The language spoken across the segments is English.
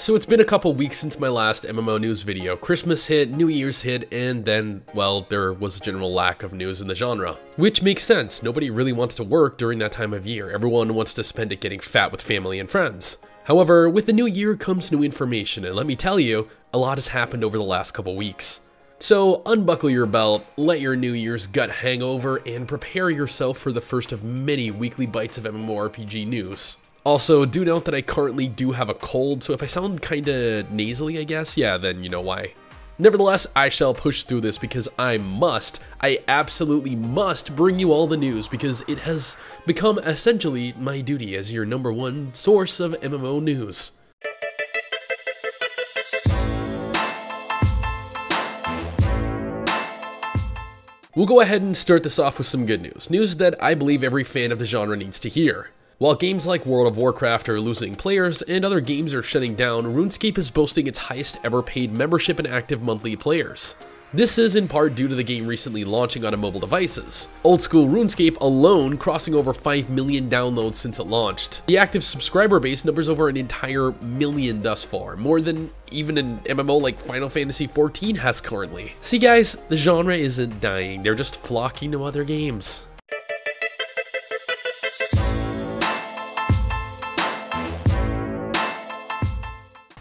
So it's been a couple weeks since my last MMO news video. Christmas hit, New Year's hit, and then, well, there was a general lack of news in the genre. Which makes sense, nobody really wants to work during that time of year. Everyone wants to spend it getting fat with family and friends. However, with the new year comes new information, and let me tell you, a lot has happened over the last couple weeks. So unbuckle your belt, let your New Year's gut hangover, and prepare yourself for the first of many weekly bites of MMORPG news. Also, do note that I currently do have a cold, so if I sound kinda nasally, I guess, yeah, then you know why. Nevertheless, I shall push through this because I absolutely must bring you all the news because it has become essentially my duty as your #1 source of MMO news. We'll go ahead and start this off with some good news. News that I believe every fan of the genre needs to hear. While games like World of Warcraft are losing players and other games are shutting down, RuneScape is boasting its highest ever paid membership and active monthly players. This is in part due to the game recently launching on mobile devices. Old school RuneScape alone crossing over 5 million downloads since it launched. The active subscriber base numbers over an entire million thus far, more than even an MMO like Final Fantasy XIV has currently. See guys, the genre isn't dying, they're just flocking to other games.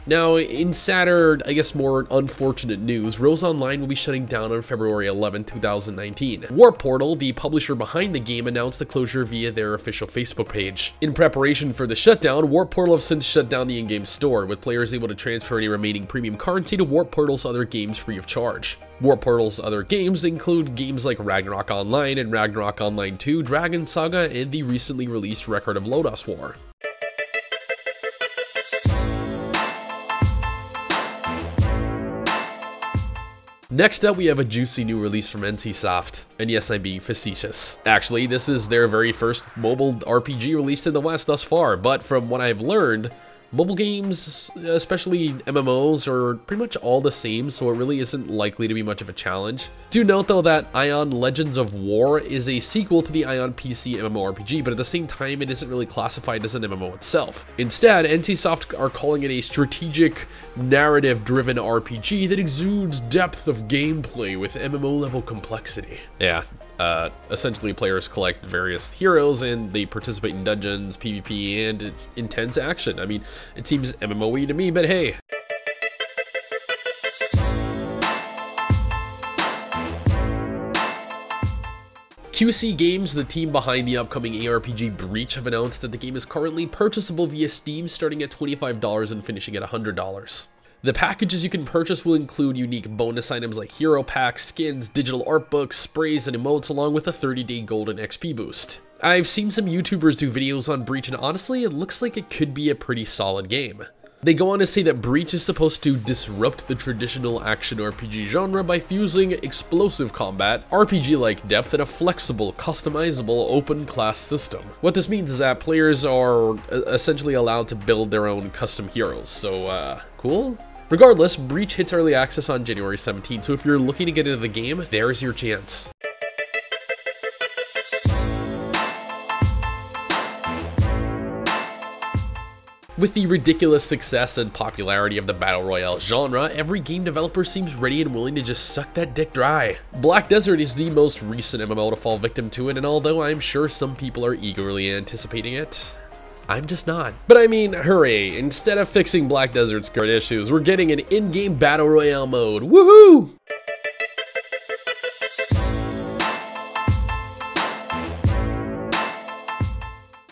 Now, in sadder, I guess more unfortunate news, Rose Online will be shutting down on February 11, 2019. Warp Portal, the publisher behind the game, announced the closure via their official Facebook page. In preparation for the shutdown, Warp Portal have since shut down the in-game store, with players able to transfer any remaining premium currency to Warp Portal's other games free of charge. Warp Portal's other games include games like Ragnarok Online and Ragnarok Online 2, Dragon Saga, and the recently released Record of Lodoss War. Next up, we have a juicy new release from NCSoft, and yes, I'm being facetious. Actually, this is their very first mobile RPG released in the West thus far, but from what I've learned, mobile games, especially MMOs, are pretty much all the same, so it really isn't likely to be much of a challenge. Do note though that Aion Legends of War is a sequel to the Aion PC MMORPG, but at the same time it isn't really classified as an MMO itself. Instead, NCSoft are calling it a strategic, narrative-driven RPG that exudes depth of gameplay with MMO-level complexity. Yeah. Essentially players collect various heroes and they participate in dungeons, PvP, and intense action. I mean, it seems MMO-y to me, but hey. QC Games, the team behind the upcoming ARPG Breach, have announced that the game is currently purchasable via Steam, starting at $25 and finishing at $100. The packages you can purchase will include unique bonus items like hero packs, skins, digital art books, sprays, and emotes, along with a 30-day golden XP boost. I've seen some YouTubers do videos on Breach, and honestly, it looks like it could be a pretty solid game. They go on to say that Breach is supposed to disrupt the traditional action RPG genre by fusing explosive combat, RPG-like depth, and a flexible, customizable, open-class system. What this means is that players are essentially allowed to build their own custom heroes, so cool? Regardless, Breach hits early access on January 17th, so if you're looking to get into the game, there's your chance. With the ridiculous success and popularity of the Battle Royale genre, every game developer seems ready and willing to just suck that dick dry. Black Desert is the most recent MMO to fall victim to it, and although I'm sure some people are eagerly anticipating it, I'm just not. But I mean, hooray, instead of fixing Black Desert's current issues, we're getting an in-game Battle Royale mode, woohoo!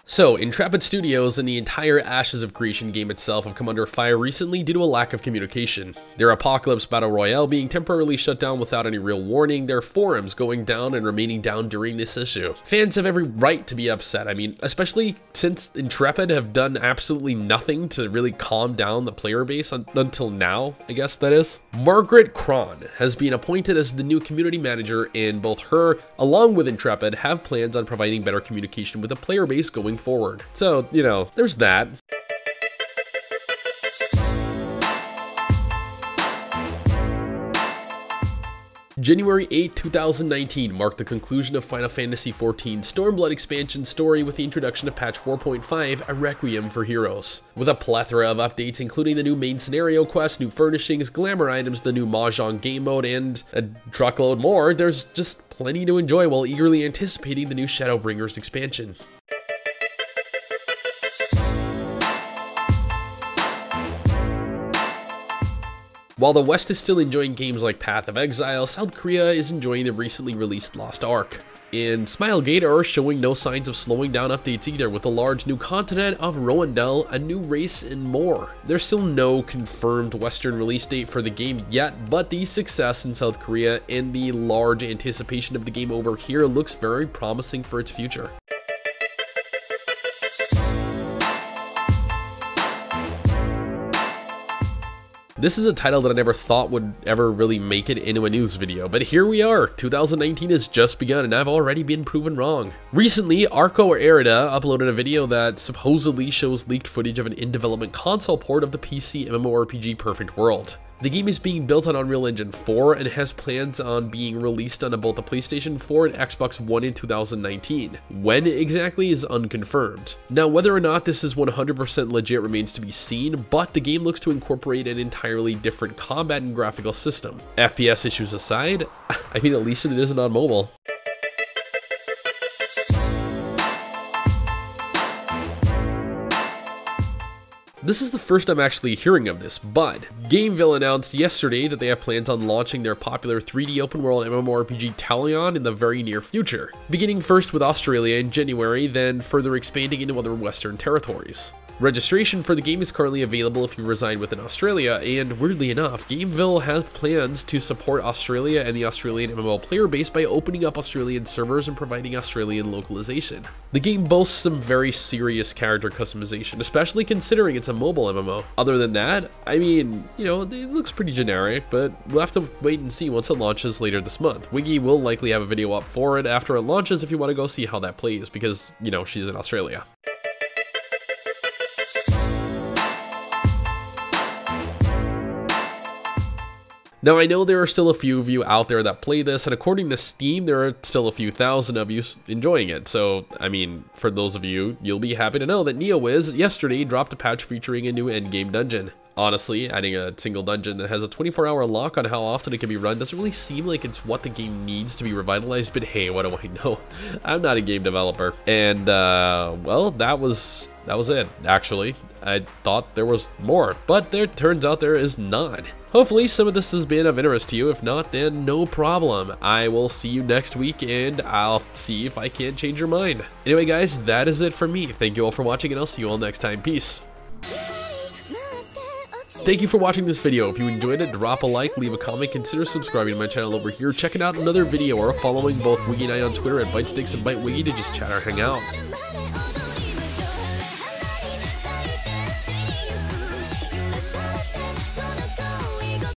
So, Intrepid Studios and the entire Ashes of Creation game itself have come under fire recently due to a lack of communication. Their Apocalypse Battle Royale being temporarily shut down without any real warning, their forums going down and remaining down during this issue. Fans have every right to be upset, I mean, especially since Intrepid have done absolutely nothing to really calm down the player base until now, I guess that is. Margaret Cron has been appointed as the new community manager, and both her, along with Intrepid, have plans on providing better communication with the player base going forward. So, you know, there's that. January 8, 2019 marked the conclusion of Final Fantasy XIV Stormblood expansion story with the introduction of patch 4.5, A Requiem for Heroes. With a plethora of updates including the new main scenario quest, new furnishings, glamour items, the new Mahjong game mode, and a truckload more, there's just plenty to enjoy while eagerly anticipating the new Shadowbringers expansion. While the West is still enjoying games like Path of Exile, South Korea is enjoying the recently released Lost Ark. And Smilegate are showing no signs of slowing down updates either, with a large new continent of Roandel, a new race, and more. There's still no confirmed Western release date for the game yet, but the success in South Korea and the large anticipation of the game over here looks very promising for its future. This is a title that I never thought would ever really make it into a news video, but here we are. 2019 has just begun and I've already been proven wrong. Recently, Arco Erida uploaded a video that supposedly shows leaked footage of an in-development console port of the PC MMORPG Perfect World. The game is being built on Unreal Engine 4 and has plans on being released on both the PlayStation 4 and Xbox One in 2019. When exactly is unconfirmed. Now, whether or not this is 100% legit remains to be seen, but the game looks to incorporate an entirely different combat and graphical system. FPS issues aside, I mean, at least it isn't on mobile. This is the first I'm actually hearing of this, but Gameville announced yesterday that they have plans on launching their popular 3D open world MMORPG Talion in the very near future, beginning first with Australia in January, then further expanding into other Western territories. Registration for the game is currently available if you reside within Australia, and weirdly enough, Gameville has plans to support Australia and the Australian MMO player base by opening up Australian servers and providing Australian localization. The game boasts some very serious character customization, especially considering it's a mobile MMO. Other than that, I mean, you know, it looks pretty generic, but we'll have to wait and see once it launches later this month. WIGGY will likely have a video up for it after it launches if you want to go see how that plays, because, you know, she's in Australia. Now, I know there are still a few of you out there that play this, and according to Steam, there are still a few thousand of you enjoying it. So, I mean, for those of you, you'll be happy to know that NeoWiz yesterday dropped a patch featuring a new endgame dungeon. Honestly, adding a single dungeon that has a 24-hour lock on how often it can be run doesn't really seem like it's what the game needs to be revitalized, but hey, what do I know? I'm not a game developer. And, well, that was it, actually. I thought there was more, but there turns out there is not. Hopefully some of this has been of interest to you. If not, then no problem. I will see you next week and I'll see if I can't change your mind. Anyway guys, that is it for me. Thank you all for watching and I'll see you all next time. Peace. Thank you for watching this video. If you enjoyed it, drop a like, leave a comment, consider subscribing to my channel over here, checking out another video, or following both WIGGY and I on Twitter at ByteSTIX and ByteWIGGY to just chat or hang out.